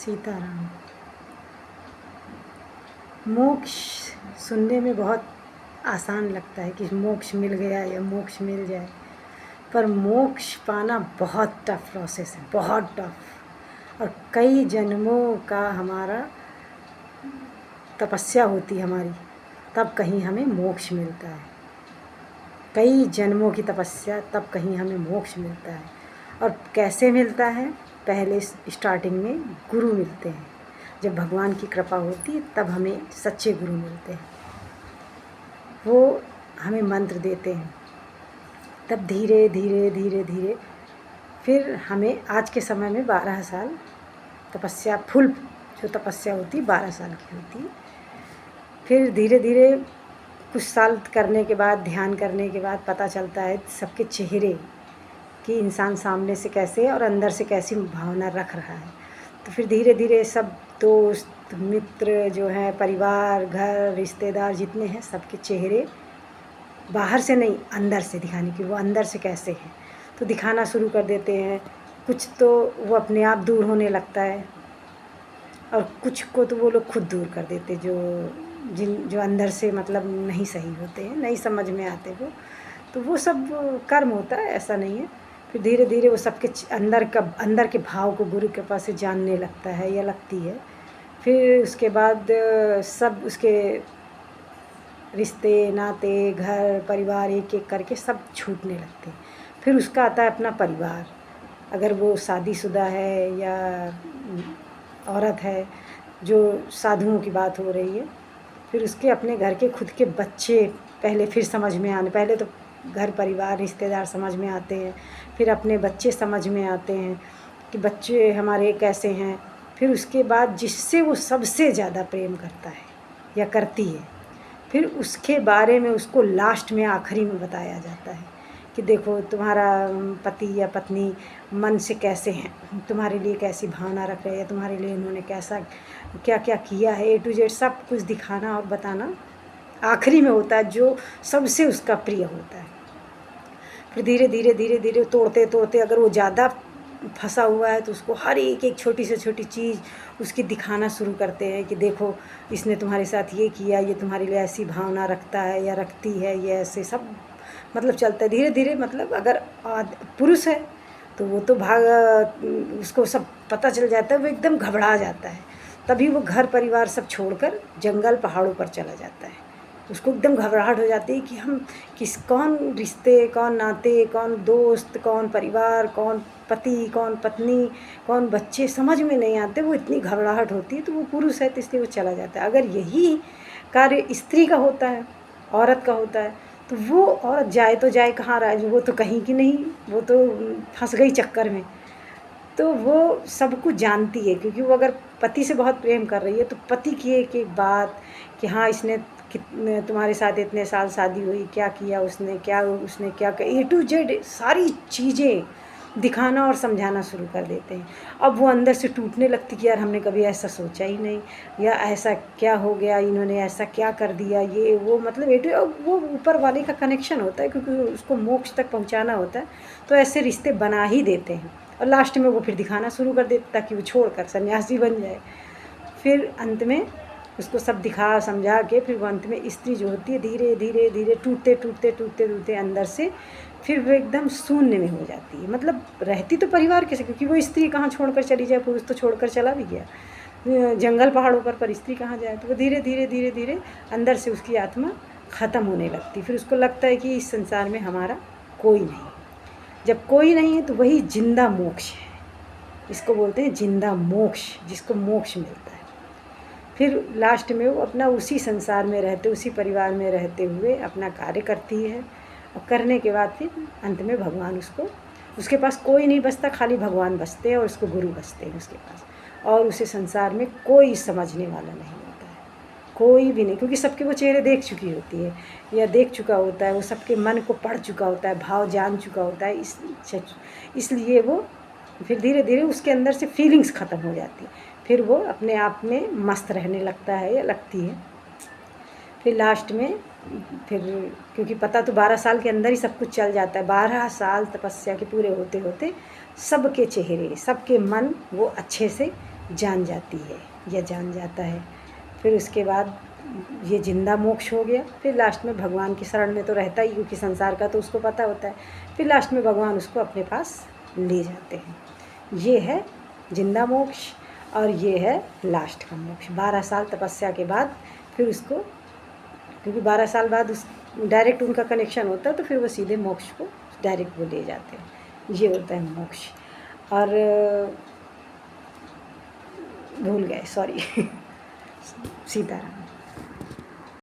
सीताराम। मोक्ष सुनने में बहुत आसान लगता है कि मोक्ष मिल गया या मोक्ष मिल जाए, पर मोक्ष पाना बहुत टफ प्रोसेस है, बहुत टफ। और कई जन्मों का हमारा तपस्या होती है हमारी, तब कहीं हमें मोक्ष मिलता है। कई जन्मों की तपस्या, तब कहीं हमें मोक्ष मिलता है। और कैसे मिलता है? पहले स्टार्टिंग में गुरु मिलते हैं। जब भगवान की कृपा होती है तब हमें सच्चे गुरु मिलते हैं। वो हमें मंत्र देते हैं, तब धीरे धीरे धीरे धीरे फिर हमें आज के समय में 12 साल तपस्या, फुल जो तपस्या होती है 12 साल की होती है। फिर धीरे धीरे कुछ साल करने के बाद, ध्यान करने के बाद पता चलता है सबके चेहरे कि इंसान सामने से कैसे और अंदर से कैसी भावना रख रहा है। तो फिर धीरे धीरे सब दोस्त मित्र जो हैं, परिवार, घर, रिश्तेदार जितने हैं, सबके चेहरे बाहर से नहीं अंदर से दिखाने की, वो अंदर से कैसे हैं तो दिखाना शुरू कर देते हैं। कुछ तो वो अपने आप दूर होने लगता है और कुछ को तो वो लोग खुद दूर कर देते, जो अंदर से मतलब नहीं सही होते हैं, नहीं समझ में आते वो। तो वो सब कर्म होता है, ऐसा नहीं है। फिर धीरे धीरे वो सबके अंदर के भाव को गुरु के पास से जानने लगता है या लगती है। फिर उसके बाद सब उसके रिश्ते नाते, घर परिवार एक एक करके सब छूटने लगते हैं। फिर उसका आता है अपना परिवार, अगर वो शादीशुदा है या औरत है, जो साधुओं की बात हो रही है। फिर उसके अपने घर के खुद के बच्चे पहले फिर समझ में आने, पहले तो घर परिवार रिश्तेदार समझ में आते हैं, फिर अपने बच्चे समझ में आते हैं कि बच्चे हमारे कैसे हैं। फिर उसके बाद जिससे वो सबसे ज़्यादा प्रेम करता है या करती है, फिर उसके बारे में उसको लास्ट में आखिरी में बताया जाता है कि देखो तुम्हारा पति या पत्नी मन से कैसे हैं, तुम्हारे लिए कैसी भावना रख रहे हैं, तुम्हारे लिए इन्होंने कैसा क्या क्या किया है, A to Z सब कुछ दिखाना और बताना आखिरी में होता है, जो सबसे उसका प्रिय होता है। फिर धीरे धीरे धीरे धीरे तोड़ते तोड़ते, अगर वो ज़्यादा फंसा हुआ है तो उसको हर एक एक छोटी से छोटी चीज़ उसकी दिखाना शुरू करते हैं कि देखो इसने तुम्हारे साथ ये किया, ये तुम्हारे लिए ऐसी भावना रखता है या रखती है, ये ऐसे सब मतलब चलता है धीरे धीरे। मतलब अगर पुरुष है तो वो तो उसको सब पता चल जाता है, वो एकदम घबरा जाता है, तभी वो घर परिवार सब छोड़कर जंगल पहाड़ों पर चला जाता है। उसको एकदम घबराहट हो जाती है कि हम कौन रिश्ते, कौन नाते, कौन दोस्त, कौन परिवार, कौन पति, कौन पत्नी, कौन बच्चे समझ में नहीं आते। वो इतनी घबराहट होती है, तो वो पुरुष है तो इसलिए वो चला जाता है। अगर यही कार्य स्त्री का होता है, औरत का होता है, तो वो औरत जाए तो जाए कहाँ रहा, वो तो कहीं की नहीं, वो तो फंस गई चक्कर में। तो वो सब कुछ जानती है, क्योंकि वो अगर पति से बहुत प्रेम कर रही है तो पति की एक एक बात कि हाँ इसने कितने तुम्हारे साथ इतने साल शादी हुई, क्या किया उसने क्या A to Z सारी चीज़ें दिखाना और समझाना शुरू कर देते हैं। अब वो अंदर से टूटने लगती कि यार हमने कभी ऐसा सोचा ही नहीं, या ऐसा क्या हो गया, इन्होंने ऐसा क्या कर दिया, ये वो मतलब वो ऊपर वाले का कनेक्शन होता है, क्योंकि उसको मोक्ष तक पहुंचाना होता है। तो ऐसे रिश्ते बना ही देते हैं और लास्ट में वो फिर दिखाना शुरू कर देते ताकि वो छोड़कर सन्यासी बन जाए। फिर अंत में उसको सब दिखा समझा के फिर वो अंत में स्त्री जो होती है धीरे धीरे धीरे टूटते टूटते टूटते टूटते अंदर से फिर वो एकदम शून्य में हो जाती है। मतलब रहती तो परिवार के से, क्योंकि वो स्त्री कहाँ छोड़कर चली जाए, पुरुष तो छोड़कर चला भी गया जंगल पहाड़ों पर स्त्री कहाँ जाए। तो वो धीरे धीरे धीरे धीरे अंदर से उसकी आत्मा ख़त्म होने लगती। फिर उसको लगता है कि इस संसार में हमारा कोई नहीं। जब कोई नहीं है तो वही जिंदा मोक्ष है, इसको बोलते हैं जिंदा मोक्ष, जिसको मोक्ष मिलता है। फिर लास्ट में वो अपना उसी संसार में रहते, उसी परिवार में रहते हुए अपना कार्य करती है, और करने के बाद फिर अंत में भगवान उसके पास कोई नहीं बचता, खाली भगवान बचते हैं और उसको गुरु बचते हैं उसके पास। और उसे संसार में कोई समझने वाला नहीं होता है, कोई भी नहीं, क्योंकि सबके वो चेहरे देख चुकी होती है या देख चुका होता है, वो सबके मन को पढ़ चुका होता है, भाव जान चुका होता है। इसलिए वो फिर धीरे धीरे उसके अंदर से फीलिंग्स ख़त्म हो जाती है। फिर वो अपने आप में मस्त रहने लगता है या लगती है। फिर लास्ट में फिर क्योंकि पता तो 12 साल के अंदर ही सब कुछ चल जाता है। 12 साल तपस्या के पूरे होते होते सबके चेहरे, सबके मन वो अच्छे से जान जाती है या जान जाता है। फिर उसके बाद ये जिंदा मोक्ष हो गया। फिर लास्ट में भगवान की शरण में तो रहता ही, क्योंकि संसार का तो उसको पता होता है। फिर लास्ट में भगवान उसको अपने पास ले जाते हैं। ये है जिंदा मोक्ष और ये है लास्ट का मोक्ष। 12 साल तपस्या के बाद फिर उसको, क्योंकि 12 साल बाद उस डायरेक्ट उनका कनेक्शन होता है, तो फिर वो सीधे मोक्ष को डायरेक्ट वो ले जाते हैं। ये होता है मोक्ष। और भूल गए, सॉरी। सीताराम।